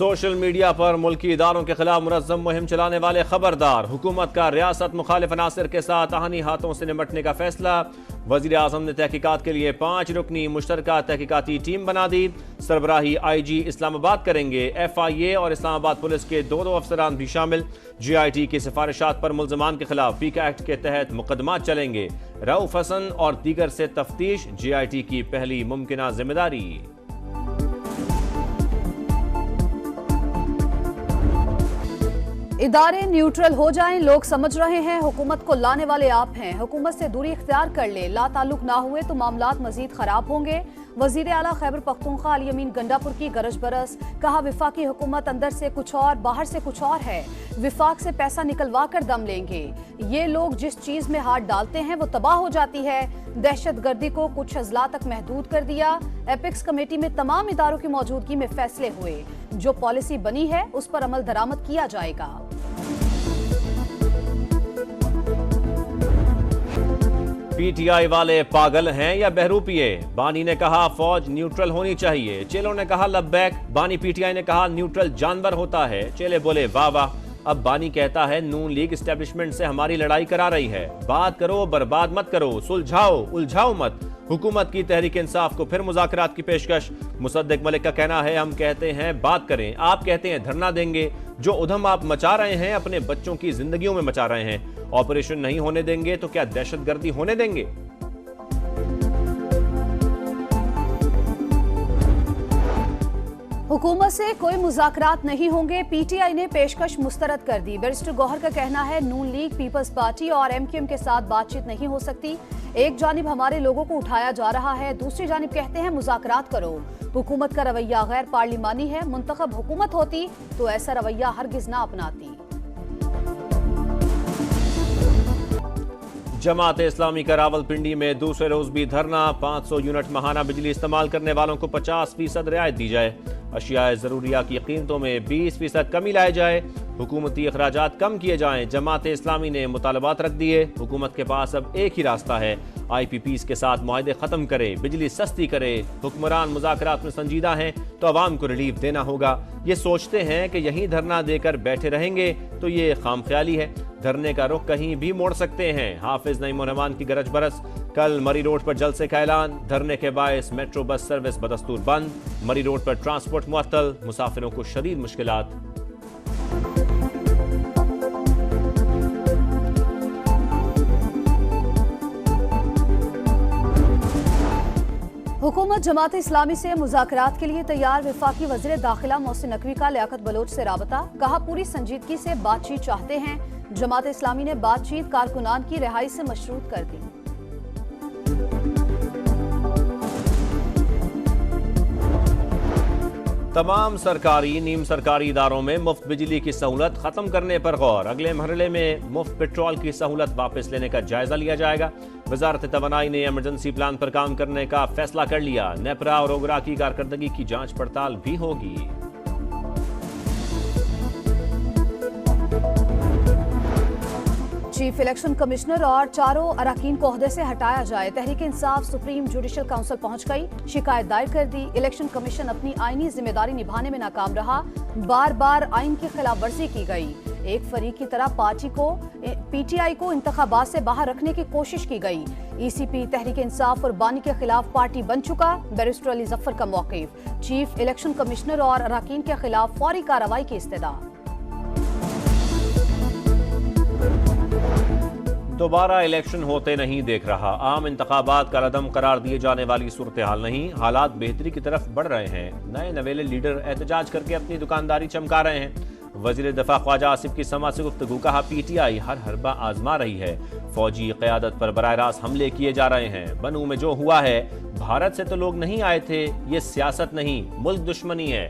Social media पर मुल्की इदारों के खिलाफ मुनज़्ज़म मुहिम चलाने वाले खबरदार। हुकूमत का रियासत मुखालिफ अनासर के साथ आहनी हाथों से निपटने का फैसला। वज़ीर आज़म ने तहकीकात के लिए 5 रुकनी मुश्तरका तहकीकाती टीम बना दी। सरबराही IG इस्लामाबाद करेंगे। FIA और इस्लामाबाद पुलिस के 2 अफसरान भी शामिल। GIT की सिफारिशात पर मुल्ज़मान के खिलाफ पीका एक्ट के तहत मुकदमात चलेंगे। रऊफ हसन और दीगर से तफ्तीश, GIT की पहली मुमकिना जिम्मेदारी। इदारे न्यूट्रल हो जाएं, लोग समझ रहे हैं हुकूमत को लाने वाले आप हैं। हुकूमत से दूरी इख्तियार कर ले, ला ताल्लुक ना हुए तो मामलात मजीद खराब होंगे। वजीर आला खैबर पख्तूनख्वा अली अमीन गंडापुर की गरज बरस। कहा विफाकी हुकूमत अंदर से कुछ और बाहर से कुछ और है। विफाक से पैसा निकलवा कर दम लेंगे। ये लोग जिस चीज में हाथ डालते हैं वो तबाह हो जाती है। दहशत गर्दी को कुछ अजला तक महदूद कर दिया। एपेक्स कमेटी में तमाम इदारों की मौजूदगी में फैसले हुए। जो पॉलिसी बनी है उस पर अमल दरामद किया जाएगा। PTI वाले पागल हैं या बहरूपिये? बानी ने कहा फौज न्यूट्रल होनी चाहिए। चेलों ने कहा लब्बैक। बानी PTI ने कहा न्यूट्रल जानवर होता है। चेले बोले वाह वाह। अब बानी कहता है नून लीग एस्टेब्लिशमेंट से हमारी लड़ाई करा रही है। बात करो, बर्बाद मत करो, सुलझाओ, उलझाओ मत। हुकूमत की तहरीक इंसाफ को फिर मुज़ाकरात की पेशकश। मुसद्दिक मलिक का कहना है हम कहते हैं बात करें, आप कहते हैं धरना देंगे। जो उधम आप मचा रहे हैं अपने बच्चों की जिंदगियों में मचा रहे हैं। ऑपरेशन नहीं होने देंगे तो क्या दहशतगर्दी होने देंगे? हुकूमत से कोई मुज़ाकरात नहीं होंगे। PTI ने पेशकश मुस्तरद कर दी। बैरिस्टर गौहर का कहना है नून लीग, पीपल्स पार्टी और MQM के साथ बातचीत नहीं हो सकती। एक जानिब हमारे लोगों को उठाया जा रहा है, दूसरी जानिब कहते हैं मुज़ाकरात करो। हुकूमत का रवैया गैर पार्लिमानी है। मुंतखब हुकूमत होती तो ऐसा रवैया हरगिज ना अपनाती। जमात इस्लामी का रावलपिंडी में दूसरे रोज भी धरना। 500 यूनिट माहाना बिजली इस्तेमाल करने वालों को 50% रियायत दी जाए। अशियाए ज़रूरिया की कीमतों में 20% कमी लाई जाए। हुकूमती अखराजात कम किए जाएं। जमात इस्लामी ने मुतालबात रख दिए। हुकूमत के पास अब एक ही रास्ता है, IPPs के साथ मुआहदे खत्म करे, बिजली सस्ती करे। हुक्मरान मुज़ाकरात में संजीदा हैं तो अवाम को रिलीफ देना होगा। ये सोचते हैं कि यहीं धरना देकर बैठे रहेंगे तो ये खामख्याली है। धरने का रुख कहीं भी मोड़ सकते हैं। हाफिज नईम रहमान की गरज बरस। कल मरी रोड पर जलसे का ऐलान। धरने के बायस मेट्रो बस सर्विस बदस्तूर बंद। मरी रोड पर ट्रांसपोर्ट मुअत्तल। मुसाफिरों को शदीद मुश्किलात। हुकूमत जमात इस्लामी से मुज़ाकरात के लिए तैयार। वफाकी वज़ीर दाखिला मोहसिन नकवी का लियाकत बलोच से राबता। कहा पूरी संजीदगी से बातचीत चाहते हैं। जमात इस्लामी ने बातचीत कारकुनान की रिहाई से मशरूत कर दी। तमाम सरकारी नीम सरकारी इदारों में मुफ्त बिजली की सहूलत खत्म करने पर गौर। अगले मरहले में मुफ्त पेट्रोल की सहूलत वापस लेने का जायजा लिया जाएगा। वजारत तवानाई ने इमरजेंसी प्लान पर काम करने का फैसला कर लिया। नेपरा और ओगरा की कारकर्दगी की जांच पड़ताल भी होगी। चीफ इलेक्शन कमिश्नर और 4 अरकान को ओहदे से हटाया जाए। Tehreek Insaf supreme judicial council पहुंच गई, शिकायत दायर कर दी। इलेक्शन कमीशन अपनी आईनी जिम्मेदारी निभाने में नाकाम रहा। बार बार आइन की खिलाफ वर्जी की गई। एक फरीक की तरह PTI को इंतखाबात से बाहर रखने की कोशिश की गई। ECP तहरीक इंसाफ और बानी के खिलाफ पार्टी बन चुका। बैरिस्टर अली जफर का मौक़िफ़। चीफ इलेक्शन कमिश्नर और अरकान के खिलाफ फौरी कार्रवाई की इस्तदा। दोबारा इलेक्शन होते नहीं देख रहा। आम इंतखाबात का रदम करार दिए जाने वाली सूरत हाल नहीं। हालात बेहतरी की तरफ बढ़ रहे हैं। नए नवेले लीडर एहतजाज करके अपनी दुकानदारी चमका रहे हैं। वजीर दफा ख्वाजा आसिफ की समा से गुफ्तगू। कहा PTI हर हरबा आजमा रही है। फौजी क़यादत पर बराह रास्त हमले किए जा रहे हैं। बनू में जो हुआ है, भारत से तो लोग नहीं आए थे। ये सियासत नहीं, मुल्क दुश्मनी है।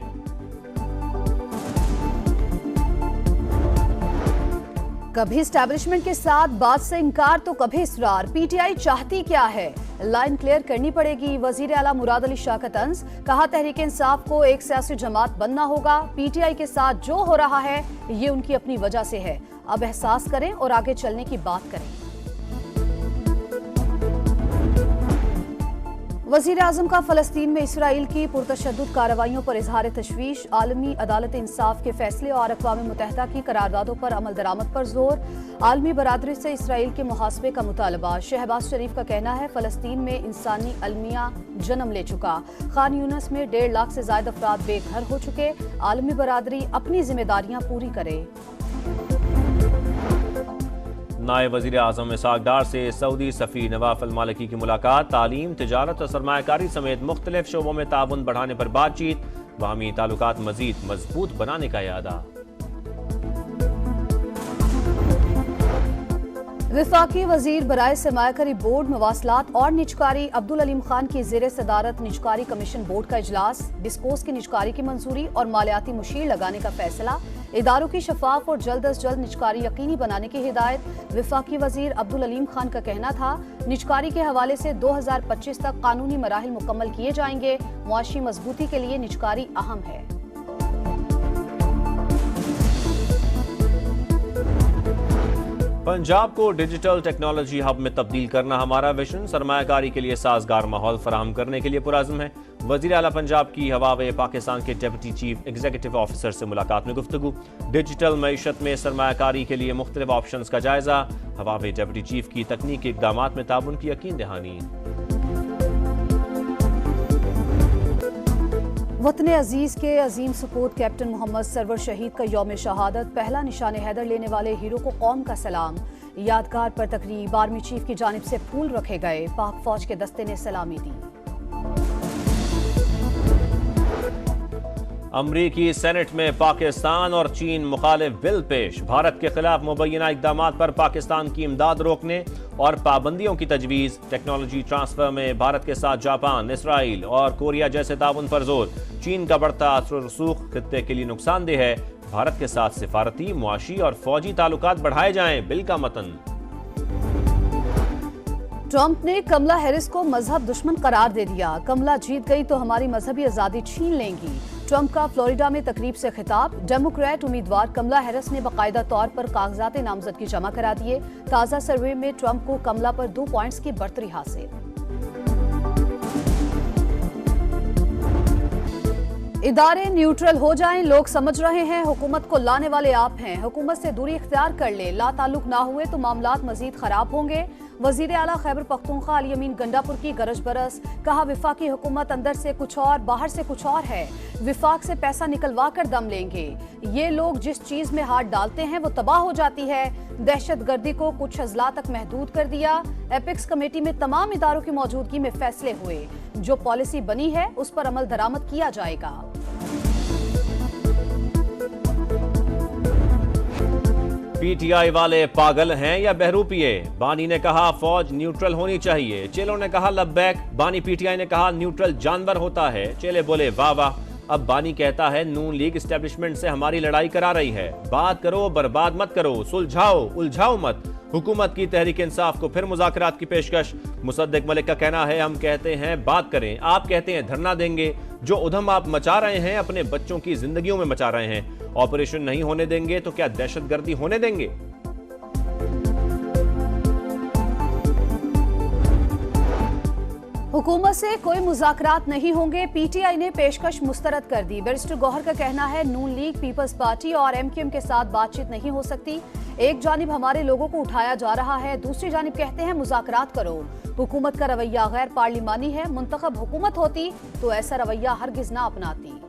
कभी एस्टैब्लिशमेंट के साथ बात से इनकार तो कभी इसरार। PTI चाहती क्या है, लाइन क्लियर करनी पड़ेगी। वजीर आला मुराद अली शाह का तंज। कहा तहरीक इंसाफ को एक सियासी जमात बनना होगा। PTI के साथ जो हो रहा है ये उनकी अपनी वजह से है। अब एहसास करें और आगे चलने की बात करें। वजीर आजम का फलस्तीन में इसराइल की पुरतशद्दुद कार्रवाइयों पर इजहार तशवीश, आलमी अदालत इंसाफ के फैसले और अक़वाम मुत्तहिदा की करारदादों पर अमल दरामद पर जोर। आलमी बरादरी से इसराइल के मुहासबे का मुतालबा। शहबाज शरीफ का कहना है फलस्तीन में इंसानी अलमिया जन्म ले चुका। खान यूनस में 1.5 लाख से ज्यादा अफराद बेघर हो चुके। आलमी बरादरी अपनी जिम्मेदारियां पूरी करे। नायब वज़ीर आज़म इसहाक डार से सऊदी सफ़ी नवाफ अल मालिकी की मुलाकात। तालीम, तिजारत और सरमायाकारी समेत मुख्तलिफ शोबों में ताउन बढ़ाने पर बातचीत। बाहमी ताल्लुकात मज़ीद मजबूत बनाने का इरादा। वफाकी वजीर बराए सरमायाकारी बोर्ड, मवासलात और निजकारी अब्दुल अलीम खान की ज़ेर सदारत निजकारी कमीशन बोर्ड का इजलास। डिस्कोस की निजकारी की मंजूरी और मालियाती मुशीर लगाने का फैसला। इदारों की शफाफ और जल्द अज जल्द निजकारी यकीनी बनाने की हिदायत। वफाकी वजीर अब्दुल अलीम खान का कहना था निजकारी के हवाले से 2025 तक कानूनी मराहिल मुकम्मल किए जाएंगे। मुआशी मजबूती के लिए निजकारी अहम है। पंजाब को डिजिटल टेक्नोलॉजी हब में तब्दील करना हमारा विजन। सरमायाकारी के लिए साजगार माहौल फराहम करने के लिए पुरअज़्म है। वज़ीर आला पंजाब की हवावे पाकिस्तान के डिप्टी चीफ एग्जीक्यूटिव ऑफिसर से मुलाकात में गुफ्तगू। डिजिटल मईशत में सरमायाकारी के लिए मुख्तलिफ ऑप्शंस का जायजा। हवावे डिप्टी चीफ की तकनीकी इक़दामात में ताउन की यकीन दहानी। वतन अजीज के अजीम सपूत कैप्टन मोहम्मद सरवर शहीद का यौम शहादत। पहला निशान हैदर लेने वाले हीरो को कौम का सलाम। यादगार पर तकरीब, आर्मी चीफ की जानिब से फूल रखे गए। पाक फौज के दस्ते ने सलामी दी। अमरीकी सेनेट में पाकिस्तान और चीन मुखालिफ बिल पेश। भारत के खिलाफ मुबैना इक़दामात पर पाकिस्तान की इमदाद रोकने और पाबंदियों की तजवीज़। टेक्नोलॉजी ट्रांसफर में भारत के साथ जापान, इसराइल और कोरिया जैसे ताउन पर जोर। चीन का बढ़ता असर रसूख खित्ते के लिए नुकसानदेह है। भारत के साथ सिफारती, मुआशी और फौजी ताल्लुकात बढ़ाए जाएं, बिल का मतन। ट्रंप ने कमला हैरिस को मजहब दुश्मन करार दे दिया। कमला जीत गई तो हमारी मजहबी आज़ादी छीन लेंगी। ट्रंप का फ्लोरिडा में तकरीब से खिताब। डेमोक्रेट उम्मीदवार कमला हैरिस ने बाकायदा तौर पर कागजात नामजदगी जमा करा दिए। ताज़ा सर्वे में ट्रंप को कमला पर 2 पॉइंट्स की बढ़तरी हासिल। इदारे न्यूट्रल हो जाएं, लोग समझ रहे हैं हुकूमत को लाने वाले आप हैं। हुकूमत से दूरी इख्तियार कर ले, ला ताल्लुक ना हुए तो मामलात मजीद खराब होंगे। वजीर आला खैबर पख्तूनख्वा अली यमीन गंडापुर की गरज बरस। कहा विफाकी हुकूमत अंदर से कुछ और बाहर से कुछ और है। विफाक से पैसा निकलवा कर दम लेंगे। ये लोग जिस चीज में हाथ डालते हैं वो तबाह हो जाती है। दहशत गर्दी को कुछ अजला तक महदूद कर दिया। एपिक्स कमेटी में तमाम इदारों की मौजूदगी में फैसले हुए। जो पॉलिसी बनी है उस पर अमल दरामद किया जाएगा। पीटीआई वाले पागल हैं या बहरूपिये? बानी ने कहा फौज न्यूट्रल होनी चाहिए। चेलों ने कहा लब्बैक। बानी पीटीआई ने कहा न्यूट्रल जानवर होता है। चेले बोले वाह वाह। अब बानी कहता है नून लीग एस्टेब्लिशमेंट से हमारी लड़ाई करा रही है। बात करो, बर्बाद मत करो, सुलझाओ, उलझाओ मत। हुकूमत की तहरीक इंसाफ को फिर मुज़ाकरात की पेशकश। मुसद्दिक मलिक का कहना है हम कहते हैं बात करें, आप कहते हैं धरना देंगे। जो उधम आप मचा रहे हैं अपने बच्चों की जिंदगियों में मचा रहे हैं। ऑपरेशन नहीं होने देंगे तो क्या दहशतगर्दी होने देंगे? हुकूमत से कोई मुज़ाकरात नहीं होंगे। पीटीआई ने पेशकश मुस्तरद कर दी। बैरिस्टर गौहर का कहना है नून लीग, पीपल्स पार्टी और एमक्यूएम के साथ बातचीत नहीं हो सकती। एक जानिब हमारे लोगों को उठाया जा रहा है, दूसरी जानिब कहते हैं मुज़ाकरात करो। हुकूमत का रवैया गैर पार्लिमानी है। मुंतखब हुकूमत होती तो ऐसा रवैया हरगिज ना अपनाती।